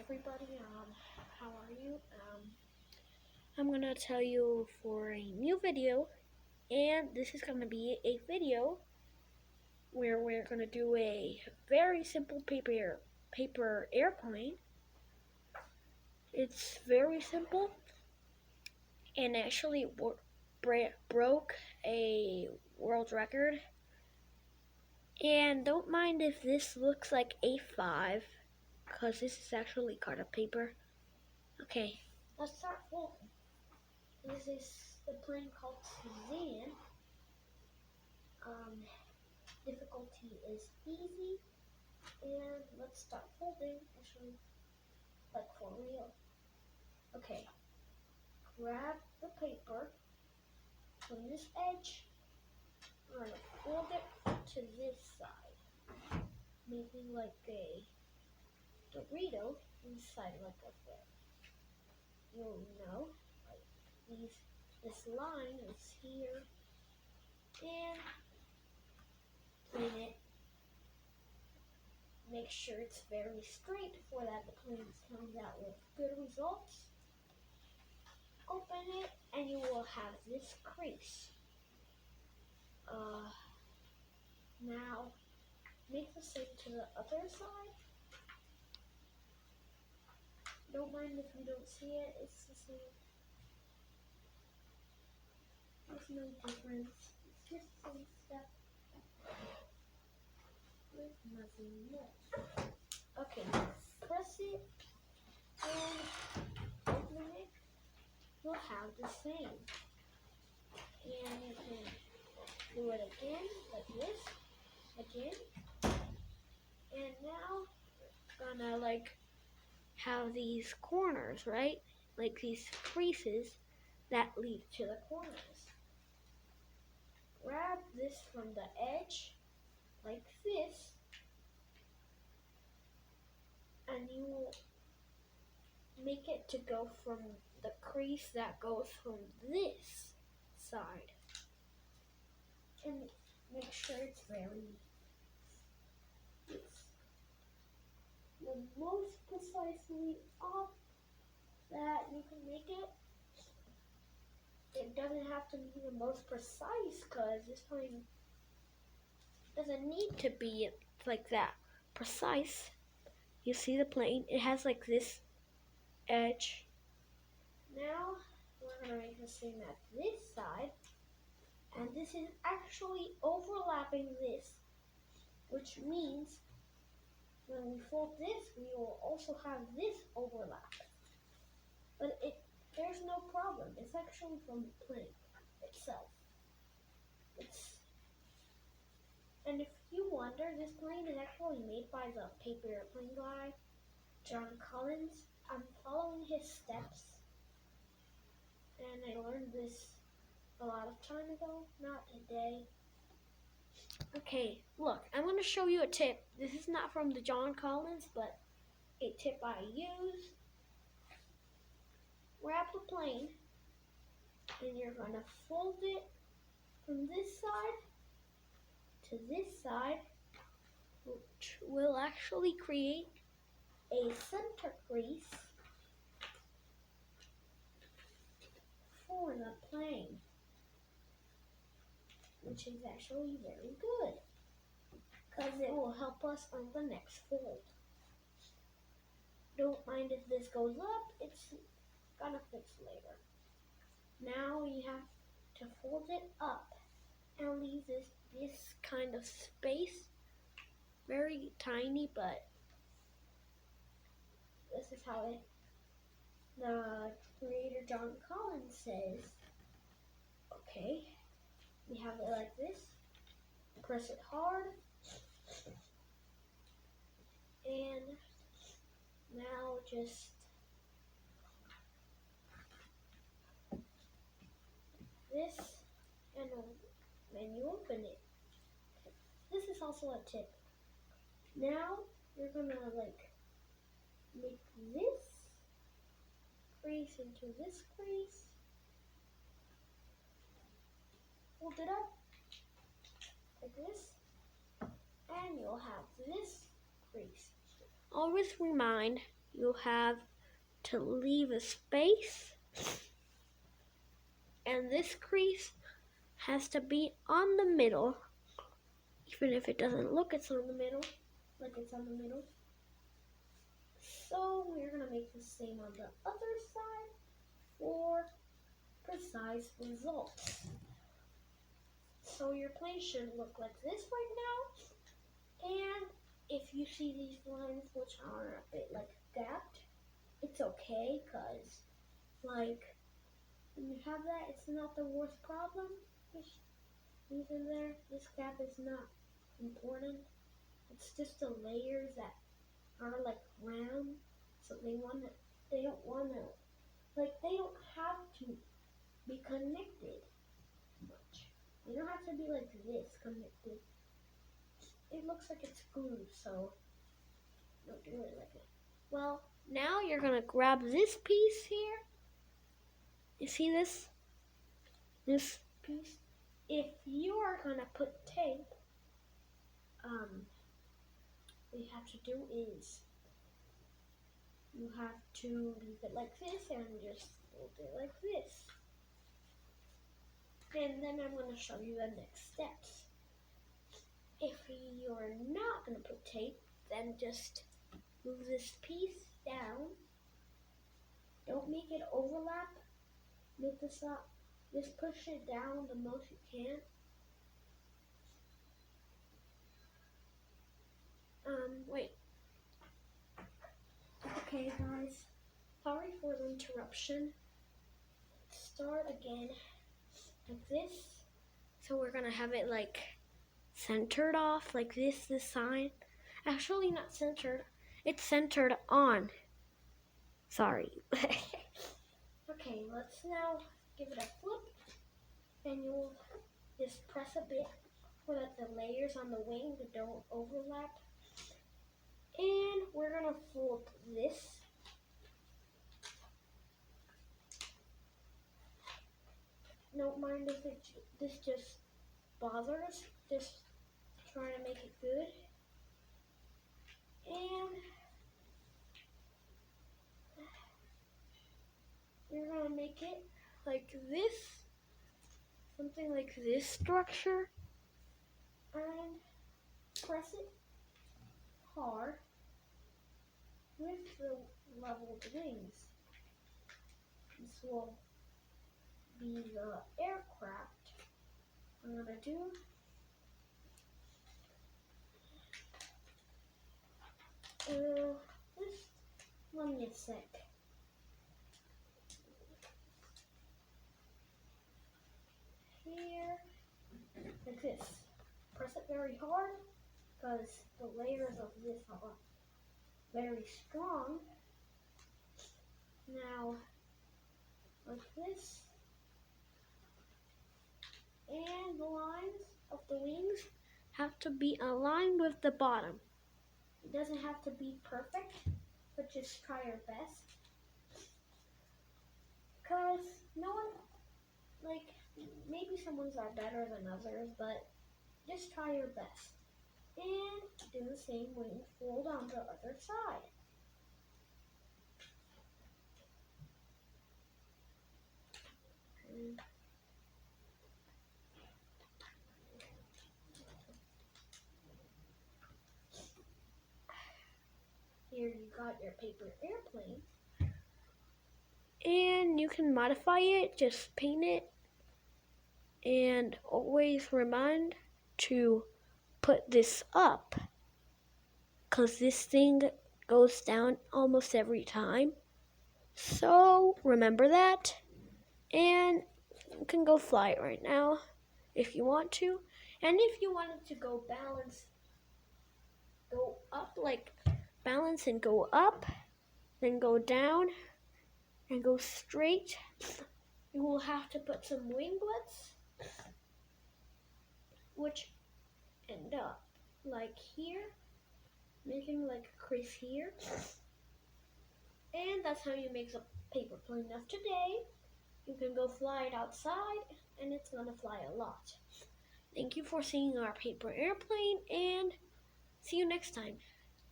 everybody, how are you? I'm gonna tell you for a new video, and this is gonna be a video where we're gonna do a very simple paper airplane. It's very simple, and actually broke a world record. And don't mind if this looks like A5, because this is actually carded paper. Okay, let's start folding. This is the plane called Suzanne. Difficulty is easy, and let's start folding. Actually, like for real. Okay, grab the paper from this edge. We're gonna fold it to this side, making like a Dorito inside, like a there. You'll know, like this line is here, and plane it. Make sure it's very straight for that the plane comes out with good results. Open it and you will have this crease. Now make the same to the other side. Don't mind if you don't see it, it's the same. There's no difference. It's just the same step. There's nothing more. Okay, press it and open it. You'll have the same. And you can do it again, like this, again. And now we're gonna like have these corners, right? Like these creases that lead to the corners. Grab this from the edge, like this, and you will make it to go from the crease that goes from this side. And make sure it's the most precisely off that you can make it. It doesn't have to be the most precise, because this plane doesn't need to be like that precise. You see the plane, it has like this edge. Now we're gonna make the same at this side, and this is actually overlapping this, which means when we fold this, we will also have this overlap. But there's no problem. It's actually from the plane itself. And if you wonder, this plane is actually made by the paper airplane guy, John Collins. I'm following his steps, and I learned this a lot of time ago, not today. Okay, look, I'm going to show you a tip. This is not from the John Collins, but a tip I use. Grab the plane, and you're going to fold it from this side to this side, which will actually create a center crease for the plane, which is actually very good, because it will help us on the next fold. Don't mind if this goes up, it's gonna fix later. Now we have to fold it up and leave this kind of space, very tiny, but this is how the creator John Collins says. Okay, we have it like this, press it hard, and now just this, and then you open it. This is also a tip. Now you're gonna like make this crease into this crease, fold it up like this, and you'll have this crease. Always remind you have to leave a space, and this crease has to be on the middle, even if it doesn't look it's on the middle, like it's on the middle. So we're gonna make the same on the other side for precise results. So your plane should look like this right now, and if you see these lines which are a bit like gapped, it's okay, cause like when you have that, it's not the worst problem. Just leave in there. This gap is not important. It's just the layers that are like round, so they don't wanna, like they don't have to be connected much. They don't have to be like this connected. It looks like it's glued, so don't do it like that. Well, now you're gonna grab this piece here. You see this? This piece? If you are gonna put tape, what you have to do is you have to leave it like this and just fold it like this. And then I'm going to show you the next steps. If you're not going to put tape, then just move this piece down. Don't make it overlap. Make this up. Just push it down the most you can. Wait. Okay, guys. Sorry for the interruption. Start again like this. So we're gonna have it like centered off like this sign. Actually not centered. It's centered on. Sorry. Okay, let's now give it a flip, and you'll just press a bit so that the layers on the wing don't overlap. And we're gonna fold this. Don't mind if this just bothers. Just trying to make it good. And you're gonna make it like this, something like this structure, and press it hard with the leveled wings. This will be the aircraft I'm gonna do. Just let me a sec. Here, like this. Press it very hard because the layers of this are very strong. Now, like this. And the lines of the wings have to be aligned with the bottom. It doesn't have to be perfect, but just try your best. Because no one, like, maybe some ones are better than others, but just try your best. And do the same wing fold on the other side. Here you got your paper airplane. And you can modify it, just paint it. And always remind to put this up, because this thing goes down almost every time. So remember that. And you can go fly it right now if you want to. And if you wanted to go up, like balance and go up, then go down and go straight, you will have to put some winglets, which end up like here, making like a crease here. And that's how you make a paper plane of today. You can go fly it outside, and it's gonna fly a lot. Thank you for seeing our paper airplane, and see you next time.